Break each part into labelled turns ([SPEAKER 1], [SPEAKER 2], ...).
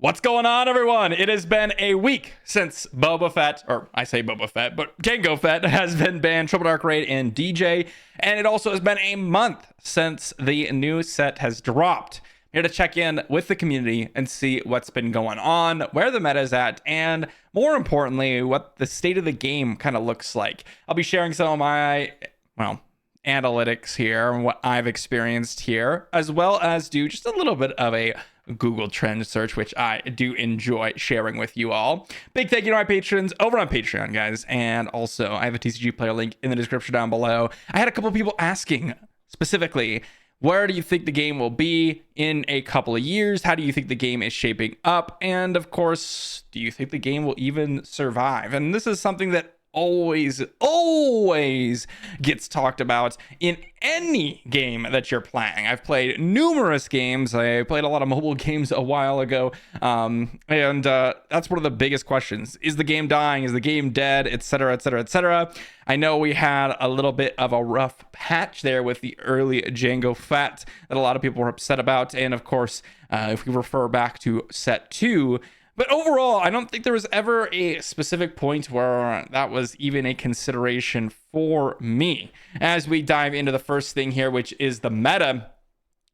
[SPEAKER 1] What's going on, everyone? It has been a week since Boba Fett, or I say Boba Fett, but Jango Fett has been banned, Triple Dark Raid and DJ, and it also has been a month since the new set has dropped. I'm here to check in with the community and see what's been going on, where the meta is at, and more importantly, what the state of the game kind of looks like. I'll be sharing some of my, analytics here and what I've experienced here, as well as do just a little bit of a Google trend search, which I do enjoy sharing with you all. Big thank you to my patrons over on Patreon, guys. And also, I have a TCG player link in the description down below. I had a couple people asking specifically, where do you think the game will be in a couple of years? How do you think the game is shaping up? And of course, do you think the game will even survive? And this is something that always gets talked about in any game that you're playing. I've played numerous games. I played a lot of mobile games a while ago. And that's one of the biggest questions. Is the game dying? Is the game dead? Etc., etc., etc. I know we had a little bit of a rough patch there with the early Jango Fett that a lot of people were upset about. And of course, if we refer back to set 2, but overall, I don't think there was ever a specific point where that was even a consideration for me. As we dive into the first thing here, which is the meta,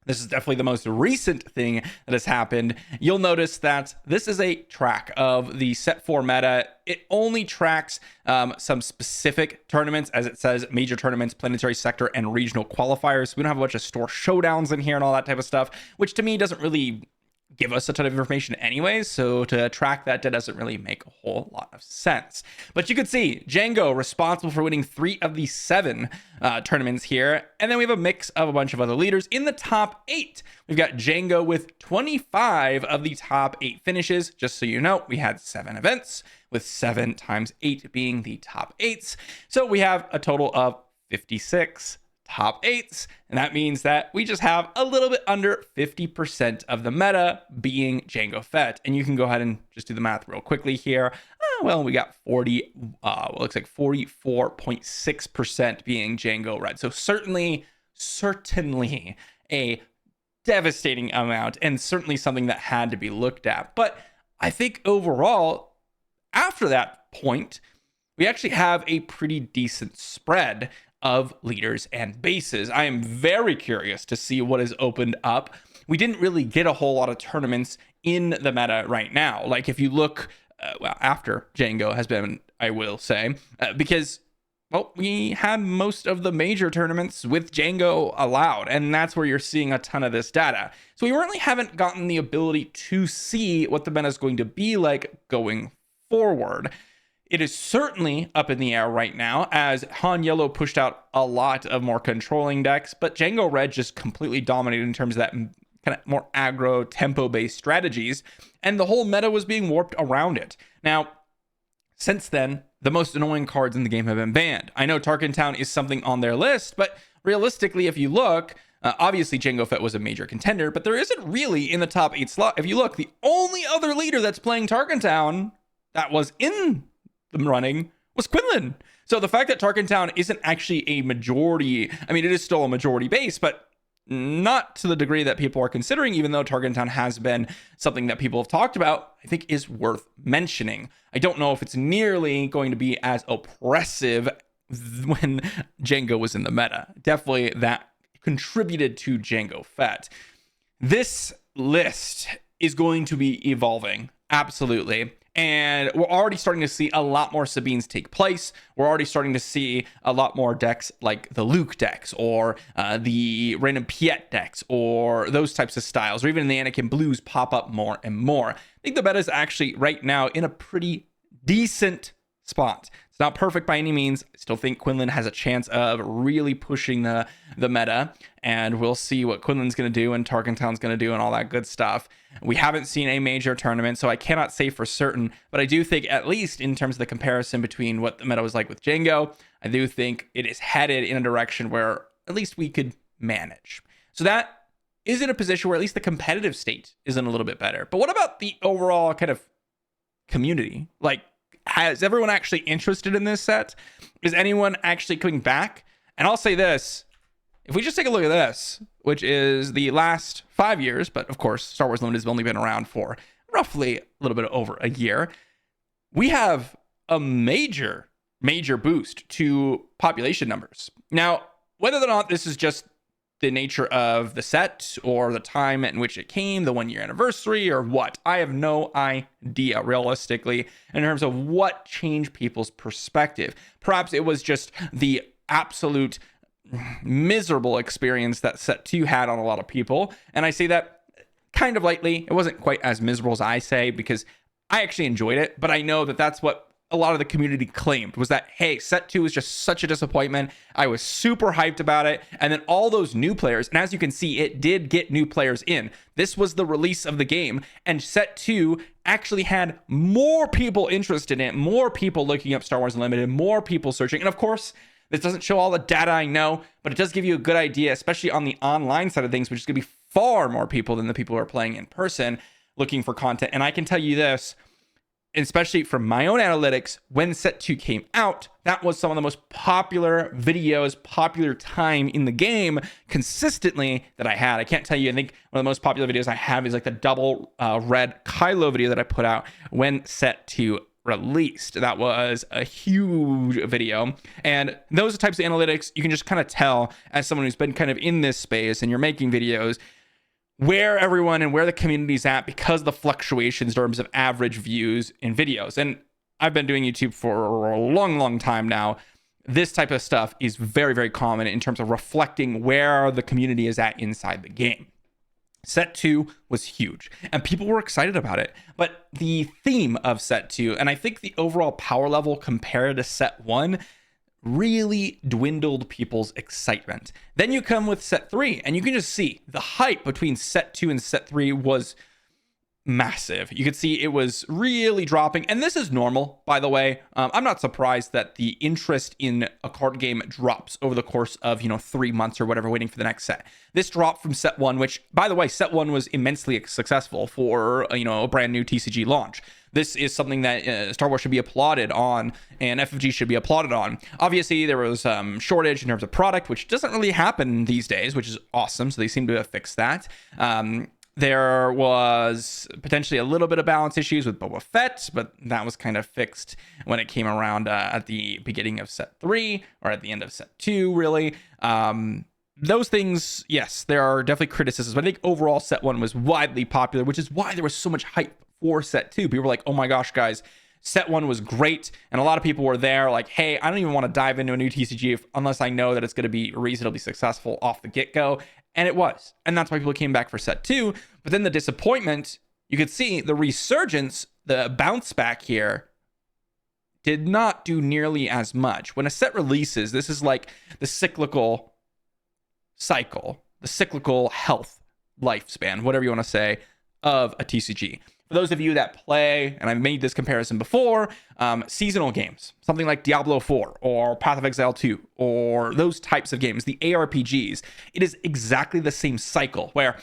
[SPEAKER 1] this is definitely the most recent thing that has happened. You'll notice that this is a track of the set 4 meta. It only tracks some specific tournaments, as it says, major tournaments, planetary sector, and regional qualifiers. We don't have a bunch of store showdowns in here and all that type of stuff, which to me doesn't really give us a ton of information anyways, so to track that doesn't really make a whole lot of sense. But you could see Jango responsible for winning 3 of the 7 tournaments here, and then we have a mix of a bunch of other leaders. In the top 8, we've got Jango with 25 of the top 8 finishes. Just so you know, we had 7 events, with 7 times 8 being the top 8s. So we have a total of 56 top 8s, and that means that we just have a little bit under 50% of the meta being Jango Fett. And you can go ahead and just do the math real quickly here. Well, we got 40, looks like 44.6% being Jango Red. So certainly a devastating amount, and certainly something that had to be looked at. But I think overall, after that point, we actually have a pretty decent spread of leaders and bases. I am very curious to see what is opened up. We didn't really get a whole lot of tournaments in the meta right now. Like if you look, after Jango has been, I will say, because, well, we had most of the major tournaments with Jango allowed, and that's where you're seeing a ton of this data. So we really haven't gotten the ability to see what the meta is going to be like going forward. It is certainly up in the air right now, as Han Yellow pushed out a lot of more controlling decks, but Jango Red just completely dominated in terms of that kind of more aggro, tempo-based strategies, and the whole meta was being warped around it. Now, since then, the most annoying cards in the game have been banned. I know Tarkin Town is something on their list, but realistically, if you look, obviously Jango Fett was a major contender, but there isn't really in the top 8 slot. If you look, the only other leader that's playing Tarkin Town that was in the running was Quinlan. So the fact that Tarkin Town isn't actually a majority, I mean, it is still a majority base, but not to the degree that people are considering, even though Tarkin Town has been something that people have talked about, I think is worth mentioning. I don't know if it's nearly going to be as oppressive when Jango was in the meta. Definitely that contributed to Jango Fett. This list is going to be evolving, absolutely. And we're already starting to see a lot more Sabines take place. We're already starting to see a lot more decks like the Luke decks or the random Piet decks or those types of styles, or even the Anakin Blues pop up more and more. I think the meta is actually right now in a pretty decent spot. It's not perfect by any means. I still think Quinlan has a chance of really pushing the meta, and we'll see what Quinlan's going to do and Tarkin Town's going to do and all that good stuff. We haven't seen a major tournament, so I cannot say for certain, but I do think, at least in terms of the comparison between what the meta was like with Jango, I do think it is headed in a direction where at least we could manage. So that is in a position where at least the competitive state is in a little bit better. But what about the overall kind of community? Like, is everyone actually interested in this set? Is anyone actually coming back? And I'll say this, if we just take a look at this, which is the last 5 years, but of course, Star Wars Limited has only been around for roughly a little bit over a year, we have a major boost to population numbers. Now, whether or not this is just the nature of the set or the time in which it came, the 1 year anniversary or what, I have no idea realistically in terms of what changed people's perspective. Perhaps it was just the absolute miserable experience that set 2 had on a lot of people. And I say that kind of lightly. It wasn't quite as miserable as I say, because I actually enjoyed it, but I know that that's what a lot of the community claimed, was that, hey, set 2 was just such a disappointment. I was super hyped about it. And then all those new players, and as you can see, it did get new players in. This was the release of the game, and set 2 actually had more people interested in it, more people looking up Star Wars Unlimited, more people searching. And of course, this doesn't show all the data, I know, but it does give you a good idea, especially on the online side of things, which is going to be far more people than the people who are playing in person looking for content. And I can tell you this, especially from my own analytics, when set 2 came out, that was some of the most popular videos, popular time in the game consistently that I had. I can't tell you, I think one of the most popular videos I have is like the double red Kylo video that I put out when set 2 released. That was a huge video. And those are types of analytics you can just kind of tell as someone who's been kind of in this space and you're making videos, where everyone and where the community's at because of the fluctuations in terms of average views in videos. And I've been doing YouTube for a long time now. This type of stuff is very, very common in terms of reflecting where the community is at inside the game. Set 2 was huge and people were excited about it. But the theme of set 2, and I think the overall power level compared to set 1, really dwindled people's excitement. Then you come with set 3 and you can just see the hype between set 2 and set 3 was massive. You could see it was really dropping, and this is normal, by the way. I'm not surprised that the interest in a card game drops over the course of 3 months or whatever, waiting for the next set. This dropped from set 1, which, by the way, set 1 was immensely successful for a brand new TCG launch. This is something that Star Wars should be applauded on, and FFG should be applauded on. Obviously, there was shortage in terms of product, which doesn't really happen these days, which is awesome. So they seem to have fixed that. There was potentially a little bit of balance issues with Boba Fett, but that was kind of fixed when it came around at the beginning of set 3 or at the end of set 2, really. Those things, yes, there are definitely criticisms, but I think overall set 1 was widely popular, which is why there was so much hype for set 2. People were like, oh my gosh, guys, set 1 was great. And a lot of people were there like, hey, I don't even want to dive into a new TCG unless I know that it's going to be reasonably successful off the get-go. And it was. And that's why people came back for set 2. But then the disappointment, you could see the resurgence, the bounce back here, did not do nearly as much. When a set releases, this is like the cyclical cycle, the cyclical health lifespan, whatever you want to say, of a TCG. For those of you that play, and I've made this comparison before, seasonal games, something like Diablo 4 or Path of Exile 2 or those types of games, the ARPGs, it is exactly the same cycle where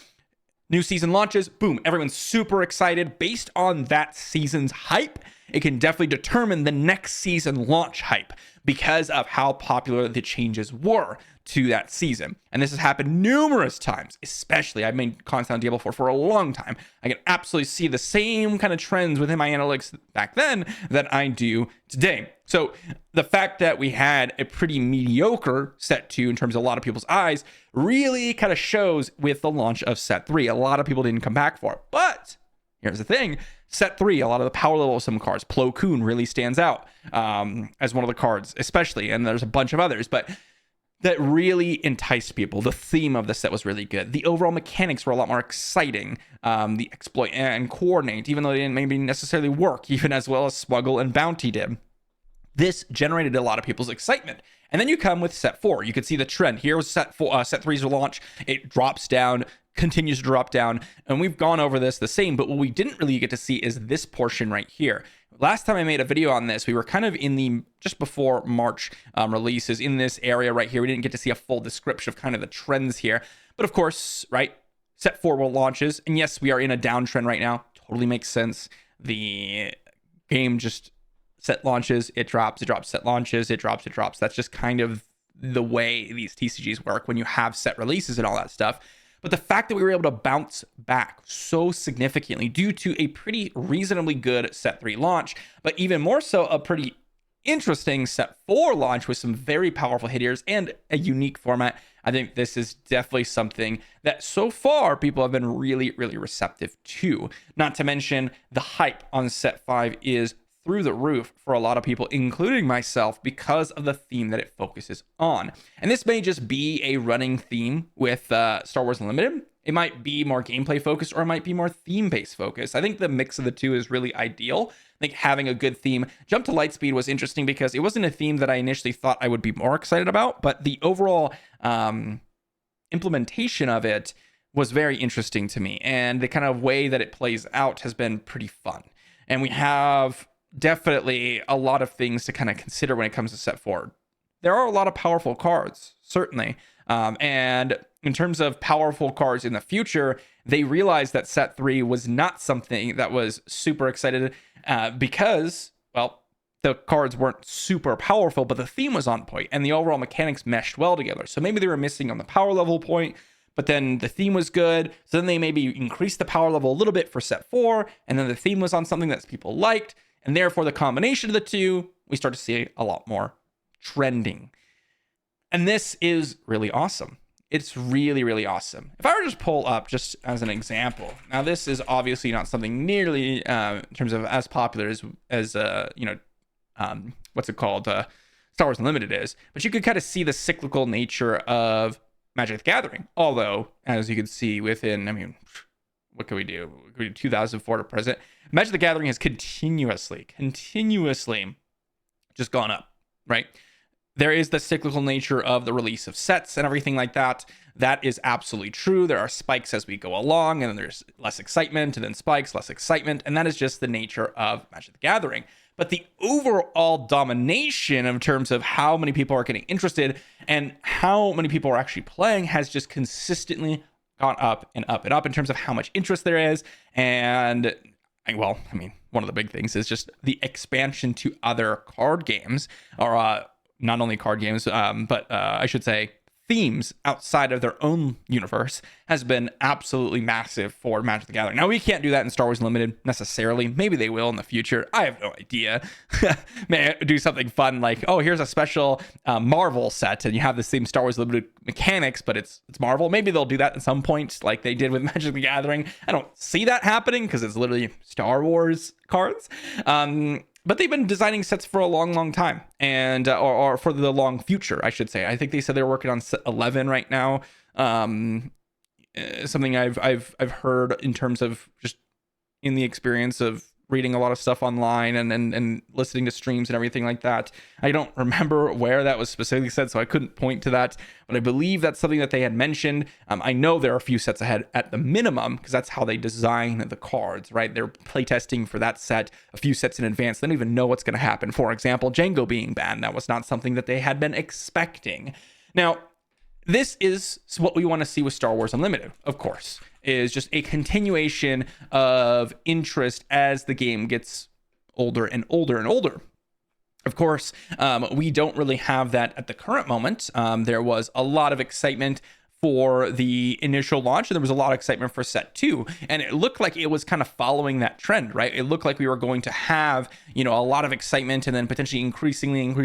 [SPEAKER 1] new season launches, boom, everyone's super excited. Based on that season's hype, it can definitely determine the next season launch hype because of how popular the changes were to that season. And this has happened numerous times, especially I've made content on Diablo 4 for a long time. I can absolutely see the same kind of trends within my analytics back then that I do today. So the fact that we had a pretty mediocre set 2 in terms of a lot of people's eyes really kind of shows with the launch of set 3. A lot of people didn't come back for it. But here's the thing. Set 3, a lot of the power level of some cards, Plo Koon really stands out as one of the cards, especially, and there's a bunch of others, but that really enticed people. The theme of the set was really good. The overall mechanics were a lot more exciting. The exploit and coordinate, even though they didn't maybe necessarily work, even as well as Smuggle and Bounty did. This generated a lot of people's excitement. And then you come with set 4. You can see the trend. Here was set 3's launch. It drops down, continues to drop down, and we've gone over this the same, but what we didn't really get to see is this portion right here. Last time I made a video on this, we were kind of in the just before March releases in this area right here. We didn't get to see a full description of kind of the trends here, but of course, right, set 4 will launches, and yes, we are in a downtrend right now. Totally makes sense. The game just set launches, it drops, set launches, it drops. That's just kind of the way these TCGs work when you have set releases and all that stuff. But the fact that we were able to bounce back so significantly due to a pretty reasonably good set 3 launch, but even more so a pretty interesting set 4 launch with some very powerful hitters and a unique format. I think this is definitely something that so far people have been really, really receptive to. Not to mention the hype on set 5 is through the roof for a lot of people, including myself, because of the theme that it focuses on. And this may just be a running theme with Star Wars Unlimited. It might be more gameplay focused, or it might be more theme-based focused. I think the mix of the two is really ideal. I think having a good theme. Jump to Lightspeed was interesting because it wasn't a theme that I initially thought I would be more excited about, but the overall implementation of it was very interesting to me. And the kind of way that it plays out has been pretty fun. And we have definitely a lot of things to kind of consider when it comes to set 4. There are a lot of powerful cards, certainly. And in terms of powerful cards in the future, they realized that set 3 was not something that was super excited because, well, the cards weren't super powerful, but the theme was on point and the overall mechanics meshed well together. So maybe they were missing on the power level point, but then the theme was good. So then they maybe increased the power level a little bit for set 4, and then the theme was on something that people liked. And therefore, the combination of the two, we start to see a lot more trending. And this is really awesome. It's really, really awesome. If I were to just pull up, just as an example, now this is obviously not something nearly in terms of as popular as what's it called? Star Wars Unlimited is, but you could kind of see the cyclical nature of Magic the Gathering. Although, as you can see within, I mean, what can we do? We can do 2004 to present. Magic the Gathering has continuously just gone up, right? There is the cyclical nature of the release of sets and everything like that. That is absolutely true. There are spikes as we go along, and then there's less excitement, and then spikes, less excitement, and that is just the nature of Magic the Gathering. But the overall domination in terms of how many people are getting interested and how many people are actually playing has just consistently gone up and up and up in terms of how much interest there is. And well, I mean, one of the big things is just the expansion to other card games, or not only card games, but I should say themes outside of their own universe has been absolutely massive for Magic the Gathering. Now, we can't do that in Star Wars Unlimited necessarily. Maybe they will in the future. I have no idea. May I do something fun like, oh, here's a special Marvel set, and you have the same Star Wars Unlimited mechanics, but it's Marvel. Maybe they'll do that at some point, like they did with Magic the Gathering. I don't see that happening because it's literally Star Wars cards. But they've been designing sets for a long, long time, and or for the long future, I should say. I think they said they're working on set 11 right now. Something I've heard in terms of just in the experience of reading a lot of stuff online and listening to streams and everything like that. I don't remember where that was specifically said, so I couldn't point to that, but I believe that's something that they had mentioned. I know there are a few sets ahead at the minimum, because that's how they design the cards, right? They're playtesting for that set a few sets in advance. They don't even know what's going to happen. For example, Django being banned, that was not something that they had been expecting. Now, this is what we want to see with Star Wars Unlimited, of course, is just a continuation of interest as the game gets older and older and older. Of course, we don't really have that at the current moment. There was a lot of excitement for the initial launch, and there was a lot of excitement for set 2, and it looked like it was kind of following that trend, right? It looked like we were going to have, a lot of excitement, and then potentially increasingly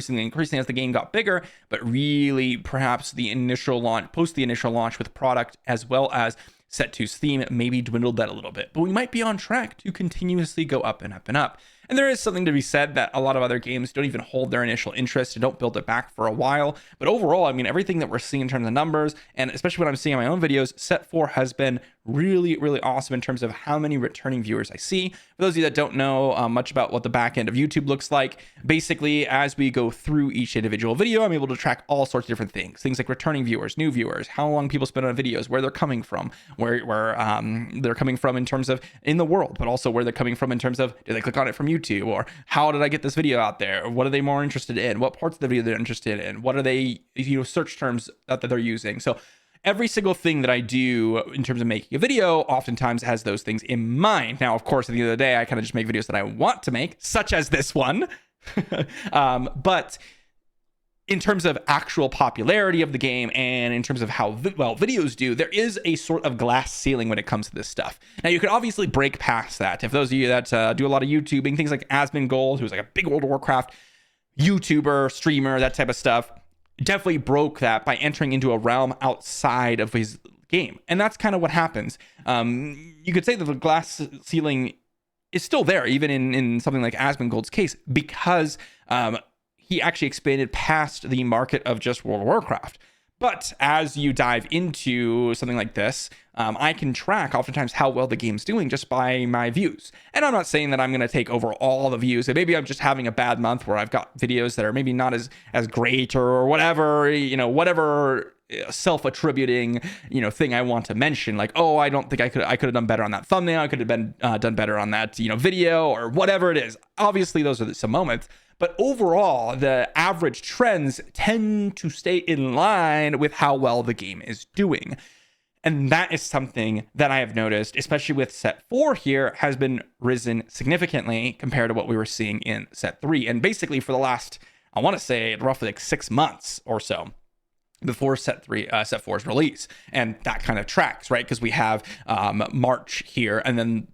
[SPEAKER 1] as the game got bigger, but really perhaps the initial launch, post the initial launch with product as well as set 2's theme maybe dwindled that a little bit, but we might be on track to continuously go up and up and up. And there is something to be said that a lot of other games don't even hold their initial interest and don't build it back for a while. But overall, I mean, everything that we're seeing in terms of numbers, and especially when I'm seeing in my own videos, set 4 has been really, really awesome in terms of how many returning viewers I see. For those of you that don't know much about what the back end of YouTube looks like, basically, as we go through each individual video, I'm able to track all sorts of different things. Things like returning viewers, new viewers, how long people spend on videos, where they're coming from, where they're coming from in terms of in the world, but also where they're coming from in terms of, did they click on it from YouTube, or how did I get this video out there? What are they more interested in? What parts of the video they're interested in? What are they, search terms that they're using? So every single thing that I do in terms of making a video oftentimes has those things in mind. Now, of course, at the end of the day, I kind of just make videos that I want to make, such as this one. But in terms of actual popularity of the game and in terms of how well videos do, there is a sort of glass ceiling when it comes to this stuff. Now, you could obviously break past that. If those of you that do a lot of YouTubing, things like Asmongold, who's like a big World of Warcraft YouTuber, streamer, that type of stuff, definitely broke that by entering into a realm outside of his game. And that's kind of what happens. You could say that the glass ceiling is still there, even in something like Asmongold's case, because he actually expanded past the market of just World of Warcraft. But as you dive into something like this, I can track oftentimes how well the game's doing just by my views. And I'm not saying that I'm going to take over all the views. And maybe I'm just having a bad month where I've got videos that are maybe not as great or whatever, whatever self-attributing, thing I want to mention. Like, oh, I don't think I could have done better on that thumbnail. I could have been done better on that, video or whatever it is. Obviously, those are some moments. But overall, the average trends tend to stay in line with how well the game is doing. And that is something that I have noticed, especially with set 4 here, has been risen significantly compared to what we were seeing in set 3. And basically for the last, I want to say roughly like 6 months or so before set 4's release. And that kind of tracks, right? Because we have March here, and then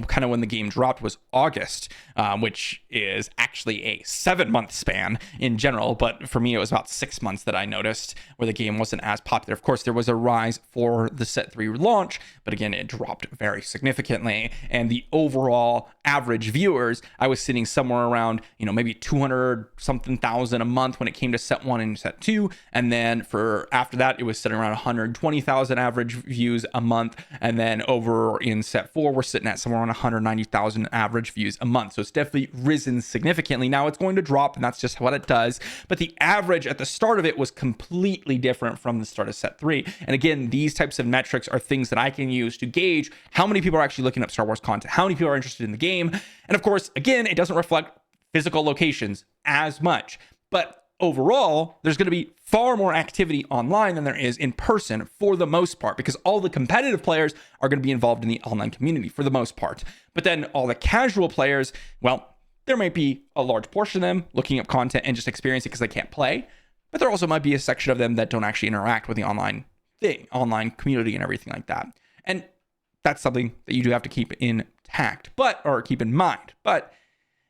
[SPEAKER 1] kind of when the game dropped was August, which is actually a 7-month span in general. But for me, it was about 6 months that I noticed where the game wasn't as popular. Of course, there was a rise for the set 3 launch, but again, it dropped very significantly. And the overall average viewers, I was sitting somewhere around, maybe 200 something thousand a month when it came to set 1 and set 2. And then for after that, it was sitting around 120,000 average views a month. And then over in set 4, we're sitting at somewhere around 190,000 average views a month. So it's definitely risen significantly. Now it's going to drop, and that's just what it does. But the average at the start of it was completely different from the start of set 3. And again, these types of metrics are things that I can use to gauge how many people are actually looking up Star Wars content, how many people are interested in the game. And of course, again, it doesn't reflect physical locations as much. But overall, there's going to be far more activity online than there is in person for the most part, because all the competitive players are going to be involved in the online community for the most part. But then all the casual players, well, there might be a large portion of them looking up content and just experience it because they can't play. But there also might be a section of them that don't actually interact with the online community and everything like that. And that's something that you do have to keep intact, or keep in mind. But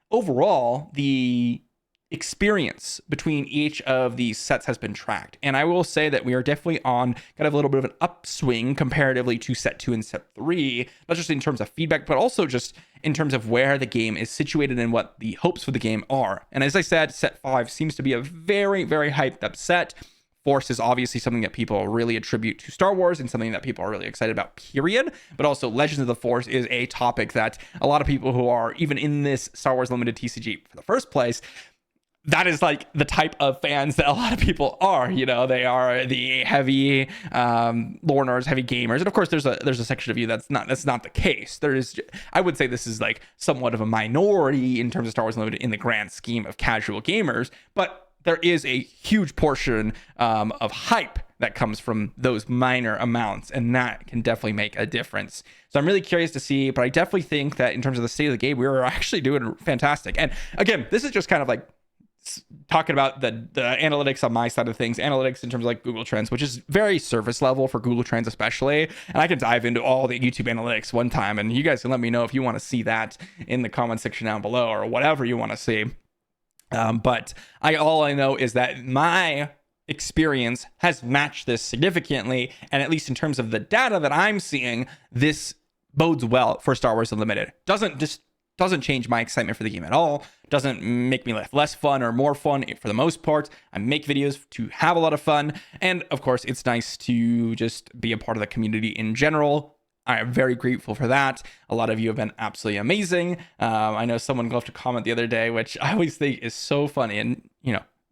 [SPEAKER 1] overall, the experience between each of these sets has been tracked. And I will say that we are definitely on kind of a little bit of an upswing comparatively to set 2 and set 3, not just in terms of feedback, but also just in terms of where the game is situated and what the hopes for the game are. And as I said, set 5 seems to be a very, very hyped up set. Force is obviously something that people really attribute to Star Wars and something that people are really excited about, period. But also Legends of the Force is a topic that a lot of people who are even in this Star Wars Limited TCG for the first place, that is like the type of fans that a lot of people are. They are the heavy lore nerds, heavy gamers, and of course there's a section of you that's not the case. I would say this is like somewhat of a minority in terms of Star Wars Unlimited in the grand scheme of casual gamers, but there is a huge portion of hype that comes from those minor amounts, and that can definitely make a difference. So I'm really curious to see, but I definitely think that in terms of the state of the game, we were actually doing fantastic. And again, this is just kind of like talking about the analytics on my side of things, analytics in terms of like Google Trends, which is very surface level for Google Trends especially. And I can dive into all the YouTube analytics one time, and you guys can let me know if you want to see that in the comment section down below or whatever you want to see. But all I know is that my experience has matched this significantly, and at least in terms of the data that I'm seeing, this bodes well for Star Wars Unlimited. Doesn't change my excitement for the game at all. Doesn't make me less fun or more fun for the most part. I make videos to have a lot of fun. And of course, it's nice to just be a part of the community in general. I am very grateful for that. A lot of you have been absolutely amazing. I know someone left a comment the other day, which I always think is so funny. And,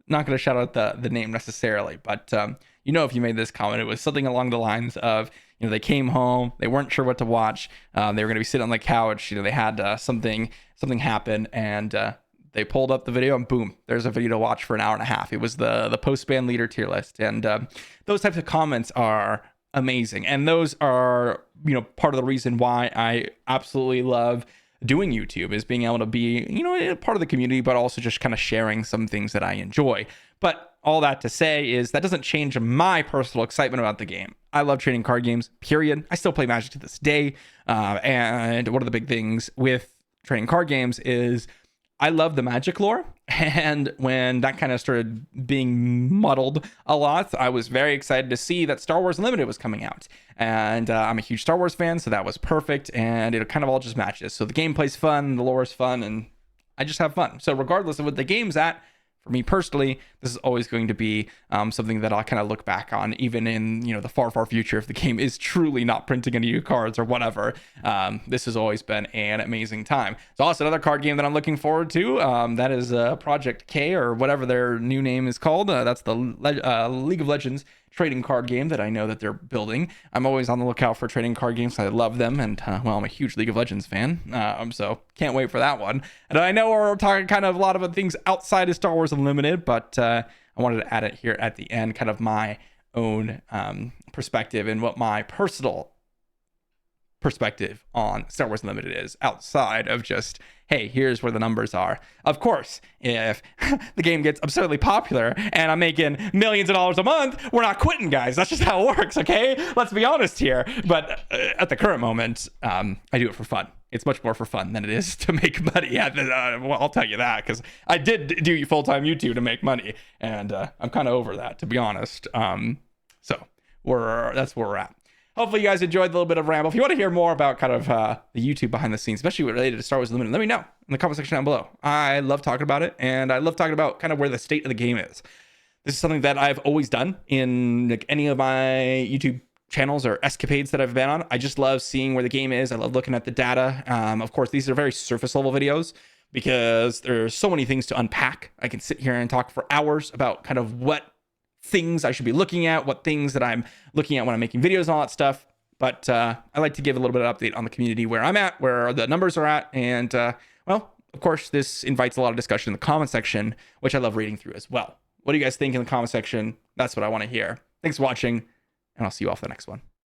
[SPEAKER 1] not going to shout out the name necessarily, but if you made this comment, it was something along the lines of, they came home, they weren't sure what to watch. They were going to be sitting on the couch. They had something happen, and they pulled up the video, and boom, there's a video to watch for an hour and a half. It was the post-ban leader tier list, and those types of comments are amazing, and those are part of the reason why I absolutely love doing YouTube, is being able to be, part of the community, but also just kind of sharing some things that I enjoy. But all that to say is that doesn't change my personal excitement about the game. I love trading card games, period. I still play Magic to this day. And one of the big things with trading card games is I love the Magic lore. And when that kind of started being muddled a lot, I was very excited to see that Star Wars Unlimited was coming out. And I'm a huge Star Wars fan, so that was perfect. And it kind of all just matches. So the gameplay's fun, the lore is fun, and I just have fun. So regardless of what the game's at, for me personally, this is always going to be something that I'll kind of look back on, even in the far, far future, if the game is truly not printing any new cards or whatever. This has always been an amazing time. So also another card game that I'm looking forward to, that is Project K, or whatever their new name is called. That's the League of Legends trading card game that I know that they're building. I'm always on the lookout for trading card games. I love them, and I'm a huge League of Legends fan, so can't wait for that one. And I know we're talking kind of a lot of things outside of Star Wars Unlimited, but I wanted to add it here at the end, kind of my own perspective and what my personal perspective on Star Wars Unlimited is, outside of just, hey, here's where the numbers are. Of course, if the game gets absurdly popular and I'm making millions of dollars a month, we're not quitting, guys. That's just how it works, okay? Let's be honest here. But at the current moment, I do it for fun. It's much more for fun than it is to make money. Well, I'll tell you that, because I did do full-time YouTube to make money, and I'm kind of over that, to be honest. So that's where we're at. Hopefully you guys enjoyed the little bit of ramble. If you want to hear more about kind of the YouTube behind the scenes, especially related to Star Wars Unlimited, let me know in the comment section down below. I love talking about it, and I love talking about kind of where the state of the game is. This is something that I've always done in any of my YouTube channels or escapades that I've been on. I just love seeing where the game is. I love looking at the data. Of course, these are very surface level videos because there's so many things to unpack. I can sit here and talk for hours about kind of what things I should be looking at, what things that I'm looking at when I'm making videos and all that stuff. But I like to give a little bit of update on the community, where I'm at, where the numbers are at. And well, of course, this invites a lot of discussion in the comment section, which I love reading through as well. What do you guys think in the comment section? That's what I want to hear. Thanks for watching, and I'll see you all for the next one.